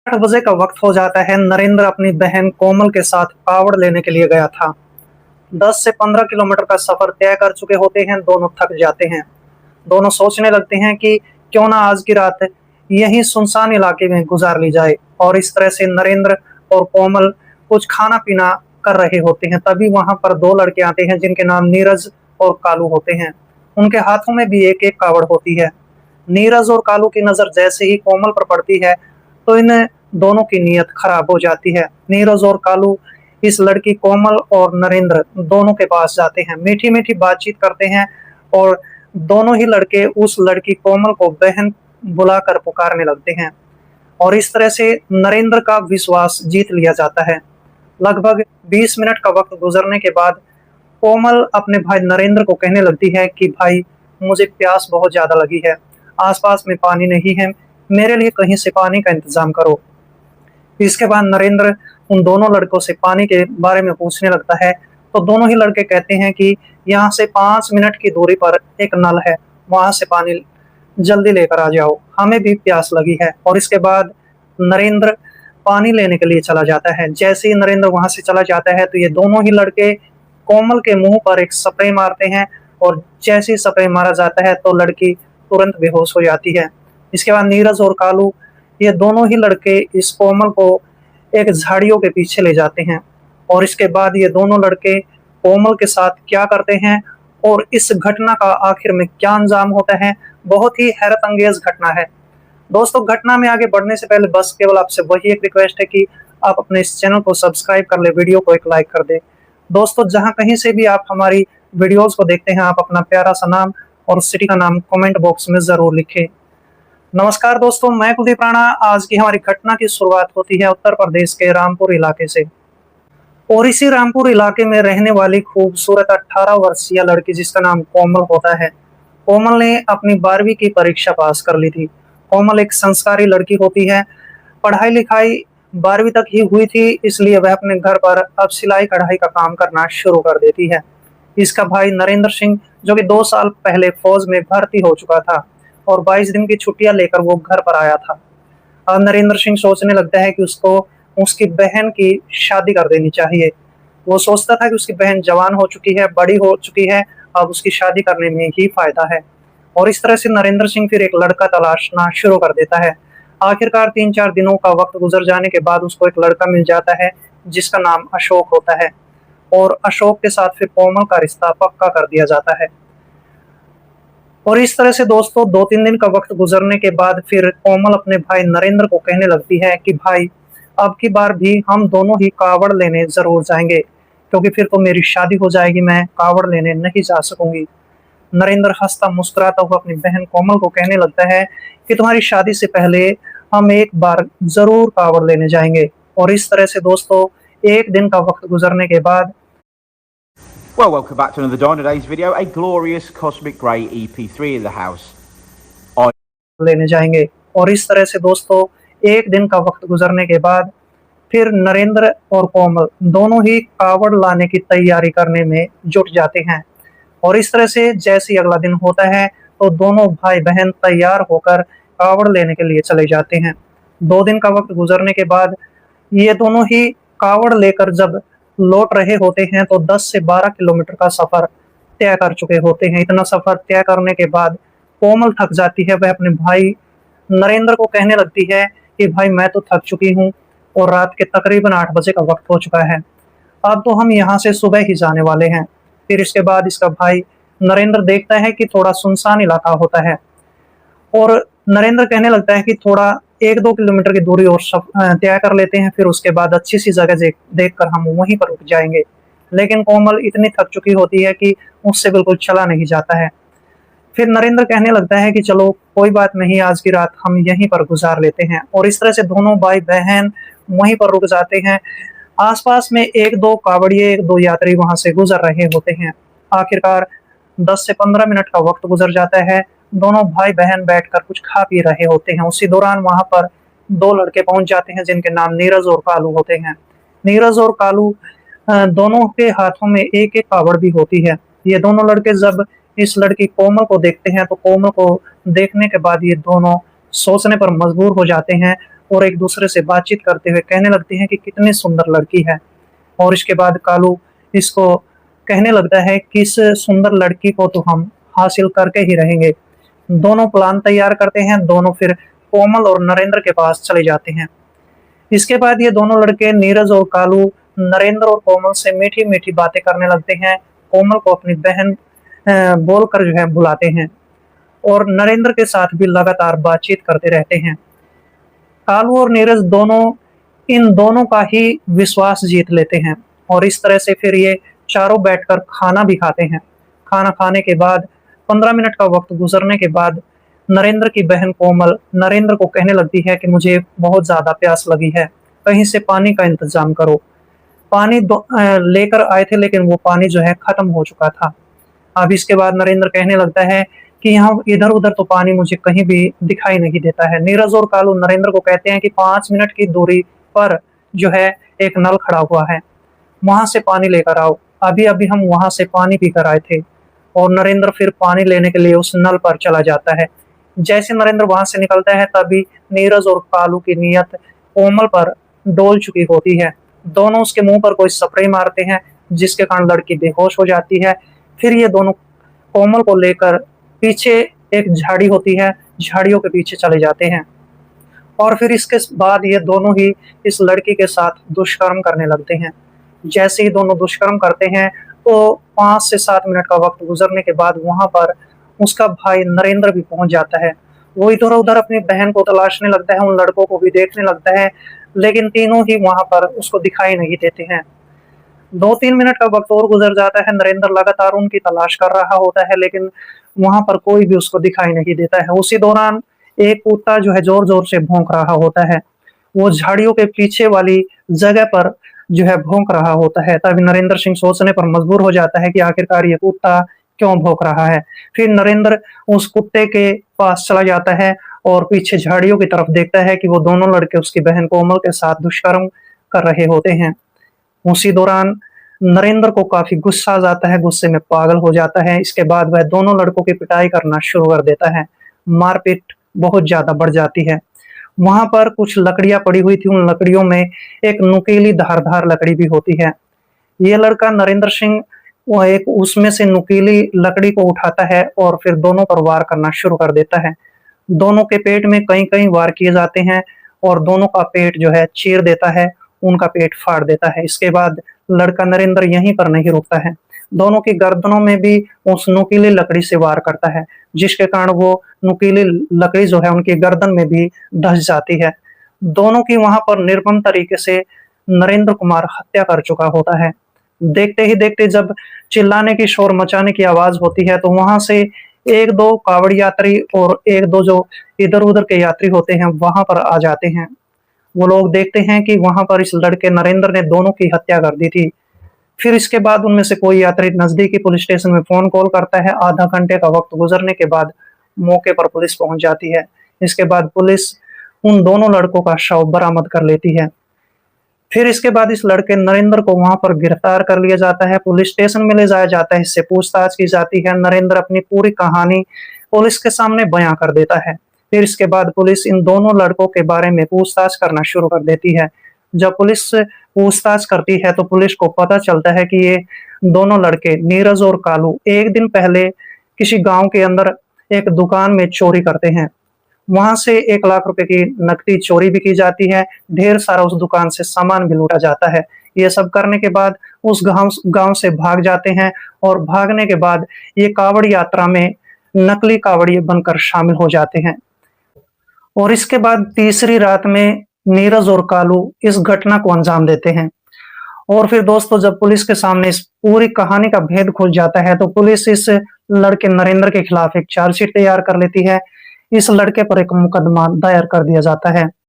8 बजे का वक्त हो जाता है। नरेंद्र अपनी बहन कोमल के साथ कावड़ लेने के लिए गया था। 10 से 15 किलोमीटर का सफर तय कर चुके होते हैं। दोनों थक जाते हैं। दोनों सोचने लगते हैं कि क्यों ना आज की रात यहीं सुनसान इलाके में गुजार ली जाए। और इस तरह से नरेंद्र और कोमल कुछ खाना पीना कर रहे होते हैं। तभी वहां पर दो लड़के आते हैं जिनके नाम नीरज और कालू होते हैं। उनके हाथों में भी एक एक कावड़ होती है। नीरज और कालू की नजर जैसे ही कोमल पर पड़ती है तो इन दोनों की नीयत खराब हो जाती है। नीरज और कालू इस लड़की कोमल और नरेंद्र दोनों के पास जाते हैं, मीठी मीठी बातचीत करते हैं और दोनों ही लड़के उस लड़की कोमल को बहन बुलाकर पुकारने लगते हैं। और इस तरह से नरेंद्र का विश्वास जीत लिया जाता है। लगभग 20 मिनट का वक्त गुजरने के बाद कोमल अपने भाई नरेंद्र को कहने लगती है कि भाई, मुझे प्यास बहुत ज्यादा लगी है, आसपास में पानी नहीं है, मेरे लिए कहीं से पानी का इंतजाम करो। इसके बाद नरेंद्र उन दोनों लड़कों से पानी के बारे में पूछने लगता है। तो दोनों ही लड़के कहते हैं कि यहाँ से 5 मिनट की दूरी पर एक नल है, वहां से पानी जल्दी लेकर आ जाओ, हमें भी प्यास लगी है। और इसके बाद नरेंद्र पानी लेने के लिए चला जाता है। जैसे ही नरेंद्र वहां से चला जाता है तो ये दोनों ही लड़के कोमल के मुंह पर एक स्प्रे मारते हैं और जैसे ही स्प्रे मारा जाता है तो लड़की तुरंत बेहोश हो जाती है। इसके बाद नीरज और कालू ये दोनों ही लड़के इस कोमल को एक झाड़ियों के पीछे ले जाते हैं। और इसके बाद ये दोनों लड़के कोमल के साथ क्या करते हैं और इस घटना का आखिर में क्या अंजाम होता है, बहुत ही हैरत अंगेज घटना है। दोस्तों, घटना में आगे बढ़ने से पहले बस केवल आपसे वही एक रिक्वेस्ट है कि आप अपने इस चैनल को सब्सक्राइब कर ले, वीडियो को एक लाइक कर दे। दोस्तों, जहां कहीं से भी आप हमारी वीडियोस को देखते हैं, आप अपना प्यारा सा नाम और सिटी का नाम कमेंट बॉक्स में जरूर लिखें। नमस्कार दोस्तों, मैं कुलदीप राणा। आज की हमारी घटना की शुरुआत होती है उत्तर प्रदेश के रामपुर इलाके से। और इसी रामपुर इलाके में रहने वाली खूबसूरत 18 वर्षीय लड़की जिसका नाम कोमल होता है। कोमल ने अपनी 12वीं की परीक्षा पास कर ली थी। कोमल एक संस्कारी लड़की होती है। पढ़ाई लिखाई 12वीं तक ही हुई थी, इसलिए वह अपने घर पर अब सिलाई कढ़ाई का काम करना शुरू कर देती है। इसका भाई नरेंद्र सिंह, जो कि 2 साल पहले फौज में भर्ती हो चुका था और 22 दिन की छुट्टियां लेकर वो घर पर आया था। अब नरेंद्र सिंह सोचने लगता है कि उसको उसकी बहन की शादी कर देनी चाहिए। वो सोचता था कि उसकी बहन जवान हो चुकी है, बड़ी हो चुकी है, अब उसकी शादी करने में ही फायदा है। और इस तरह से नरेंद्र सिंह फिर एक लड़का तलाशना शुरू कर देता है। आखिरकार 3-4 दिनों का वक्त गुजर जाने के बाद उसको एक लड़का मिल जाता है जिसका नाम अशोक होता है। और अशोक के साथ फिर कोमल का रिश्ता पक्का कर दिया जाता है। और इस तरह से दोस्तों 2-3 दिन का वक्त गुजरने के बाद फिर कोमल अपने भाई नरेंद्र को कहने लगती है कि भाई, अब की बार भी हम दोनों ही कावड़ लेने जरूर जाएंगे, क्योंकि फिर तो मेरी शादी हो जाएगी, मैं कावड़ लेने नहीं जा सकूंगी। नरेंद्र हंसता मुस्कुराता हुआ अपनी बहन कोमल को कहने लगता है कि तुम्हारी शादी से पहले हम एक बार जरूर कावड़ लेने जाएंगे। और इस तरह से दोस्तों एक दिन का वक्त गुजरने के बाद Well, welcome back to another Dawn. Today's video, a glorious Cosmic Grey EP3 in the house. लेने जाएंगे। और इस तरह से दोस्तों एक दिन का वक्त गुजरने के बाद फिर नरेंद्र और कोमल दोनों ही कावड़ लाने की तैयारी करने में जुट जाते हैं। और इस तरह से जैसे ही अगला दिन होता है तो दोनों भाई बहन तैयार होकर कावड़ लेने के लिए चले जाते हैं। 2 दिन का वक्त गुजरने के बाद ये दोनों ही कावड़ लेकर जब लौट रहे होते हैं तो 10 से 12 किलोमीटर का सफर तय कर चुके होते हैं। इतना सफर तय करने के बाद कोमल थक जाती है। वह अपने भाई नरेंद्र को कहने लगती है कि भाई, मैं तो थक चुकी हूँ और रात के तकरीबन 8 बजे का वक्त हो चुका है, अब तो हम यहाँ से सुबह ही जाने वाले हैं। फिर इसके बाद इसका भाई नरेंद्र देखता है कि थोड़ा सुनसान इलाका होता है और नरेंद्र कहने लगता है कि थोड़ा 1-2 किलोमीटर की दूरी और तय कर लेते हैं, फिर उसके बाद अच्छी सी जगह देखकर हम वहीं पर रुक जाएंगे। लेकिन कोमल इतनी थक चुकी होती है कि उससे बिल्कुल चला नहीं जाता है। फिर नरेंद्र कहने लगता है कि चलो कोई बात नहीं, आज की रात हम यहीं पर गुजार लेते हैं। और इस तरह से दोनों भाई बहन वहीं पर रुक जाते हैं। आसपास में 1-2 कावड़िए, 1-2 यात्री वहां से गुजर रहे होते हैं। आखिरकार 10 से 15 मिनट का वक्त गुजर जाता है। दोनों भाई बहन बैठकर कुछ खा पी रहे होते हैं। उसी दौरान वहां पर 2 लड़के पहुंच जाते हैं जिनके नाम नीरज और कालू होते हैं। नीरज और कालू दोनों के हाथों में एक एक कावड़ भी होती है। ये दोनों लड़के जब इस लड़की कोमल को देखते हैं तो कोमल को देखने के बाद ये दोनों सोचने पर मजबूर हो जाते हैं और एक दूसरे से बातचीत करते हुए कहने लगते हैं कि कितनी सुंदर लड़की है। और इसके बाद कालू इसको कहने लगता है कि इस सुंदर लड़की को तो हम हासिल करके ही रहेंगे। दोनों प्लान तैयार करते हैं, दोनों फिर कोमल और नरेंद्र के पास चले जाते हैं। इसके बाद ये दोनों लड़के नीरज और कालू नरेंद्र और कोमल से मीठी मीठी बातें करने लगते हैं। कोमल को अपनी बहन बोलकर जो है बुलाते हैं और नरेंद्र के साथ भी लगातार बातचीत करते रहते हैं। कालू और नीरज दोनों इन दोनों का ही विश्वास जीत लेते हैं और इस तरह से फिर ये चारों बैठकर खाना भी खाते हैं। खाना खाने के बाद 15 मिनट का वक्त गुजरने के बाद नरेंद्र की बहन कोमल नरेंद्र को कहने लगती है कि मुझे बहुत ज्यादा प्यास लगी है, कहीं से पानी का इंतजाम करो। पानी लेकर आए थे लेकिन वो पानी जो है खत्म हो चुका था। अब इसके बाद नरेंद्र कहने लगता है कि यहाँ इधर उधर तो पानी मुझे कहीं भी दिखाई नहीं देता है। नीरज और कालू नरेंद्र को कहते हैं कि 5 मिनट की दूरी पर जो है एक नल खड़ा हुआ है, वहां से पानी लेकर आओ। अभी अभी हम वहां से पानी पीकर आए थे। और नरेंद्र फिर पानी लेने के लिए उस नल पर चला जाता है। जैसे नरेंद्र वहां से निकलता है तभी नीरज और कालू की नीयत कोमल पर डोल चुकी होती है। दोनों उसके मुंह पर कोई स्प्रे मारते हैं जिसके कारण लड़की बेहोश हो जाती है। फिर ये दोनों कोमल को लेकर पीछे एक झाड़ी होती है, झाड़ियों के पीछे चले जाते हैं और फिर इसके बाद ये दोनों ही इस लड़की के साथ दुष्कर्म करने लगते हैं। जैसे ही दोनों दुष्कर्म करते हैं तो 5 से 7 मिनट का वक्त गुजरने के बाद वहां पर उसका भाई नरेंद्र भी पहुंच जाता है। वो इधर उधर अपनी बहन को तलाशने लगता है, उन लड़कों को भी देखने लगता है, लेकिन तीनों ही वहां पर उसको दिखाई नहीं देते हैं। 2-3 मिनट का वक्त और गुजर जाता है, नरेंद्र लगातार उनकी तलाश कर रहा होता है लेकिन वहां पर कोई भी उसको दिखाई नहीं देता है। उसी दौरान एक कुत्ता जो है जोर जोर से भौंक रहा होता है। वो झाड़ियों के पीछे वाली जगह पर जो है भौंक रहा होता है। तभी नरेंद्र सिंह सोचने पर मजबूर हो जाता है कि आखिरकार ये कुत्ता क्यों भौंक रहा है। फिर नरेंद्र उस कुत्ते के पास चला जाता है और पीछे झाड़ियों की तरफ देखता है कि वो दोनों लड़के उसकी बहन कोमल के साथ दुष्कर्म कर रहे होते हैं। उसी दौरान नरेंद्र को काफी गुस्सा आ जाता है, गुस्से में पागल हो जाता है। इसके बाद वह दोनों लड़कों की पिटाई करना शुरू कर देता है। मारपीट बहुत ज्यादा बढ़ जाती है। वहां पर कुछ लकड़ियां पड़ी हुई थी, उन लकड़ियों में एक नुकीली धारदार लकड़ी भी होती है। ये लड़का नरेंद्र सिंह वो एक उसमें से नुकीली लकड़ी को उठाता है और फिर दोनों पर वार करना शुरू कर देता है। दोनों के पेट में कई कई वार किए जाते हैं और दोनों का पेट जो है चीर देता है, उनका पेट फाड़ देता है। इसके बाद लड़का नरेंद्र यहीं पर नहीं रुकता है, दोनों की गर्दनों में भी उस नुकीली लकड़ी से वार करता है, जिसके कारण वो नुकीली लकड़ी जो है उनकी गर्दन में भी धंस जाती है। दोनों की वहां पर निर्मम तरीके से नरेंद्र कुमार हत्या कर चुका होता है। देखते ही देखते जब चिल्लाने की, शोर मचाने की आवाज होती है तो वहां से एक दो कावड़ यात्री और एक दो जो इधर उधर के यात्री होते हैं वहां पर आ जाते हैं। वो लोग देखते हैं कि वहां पर इस लड़के नरेंद्र ने दोनों की हत्या कर दी थी। फिर इसके बाद उनमें से कोई यात्री नजदीकी पुलिस स्टेशन में फोन कॉल करता है। आधा घंटे का वक्त गुजरने के बाद मौके पर पुलिस पहुंच जाती है। इसके बाद पुलिस उन दोनों लड़कों का शव बरामद कर लेती है। फिर इसके बाद इस लड़के नरेंद्र को वहां पर गिरफ्तार कर लिया जाता है, पुलिस स्टेशन में ले जाया जाता है, इससे पूछताछ की जाती है। नरेंद्र अपनी पूरी कहानी पुलिस के सामने बयां कर देता है। फिर इसके बाद पुलिस इन दोनों लड़कों के बारे में पूछताछ करना शुरू कर देती है। जब पुलिस पूछताछ करती है तो पुलिस को पता चलता है कि ये दोनों लड़के नीरज और कालू एक दिन पहले किसी गांव के अंदर एक दुकान में चोरी करते हैं। वहां से 1 लाख रुपए की नकदी चोरी भी की जाती है, ढेर सारा उस दुकान से सामान भी लूटा जाता है। ये सब करने के बाद उस गांव से भाग जाते हैं और भागने के बाद ये कावड़ यात्रा में नकली कावड़िए बनकर शामिल हो जाते हैं। और इसके बाद तीसरी रात में नीरज और कालू इस घटना को अंजाम देते हैं। और फिर दोस्तों जब पुलिस के सामने इस पूरी कहानी का भेद खुल जाता है तो पुलिस इस लड़के नरेंद्र के खिलाफ एक चार्जशीट तैयार कर लेती है। इस लड़के पर एक मुकदमा दायर कर दिया जाता है।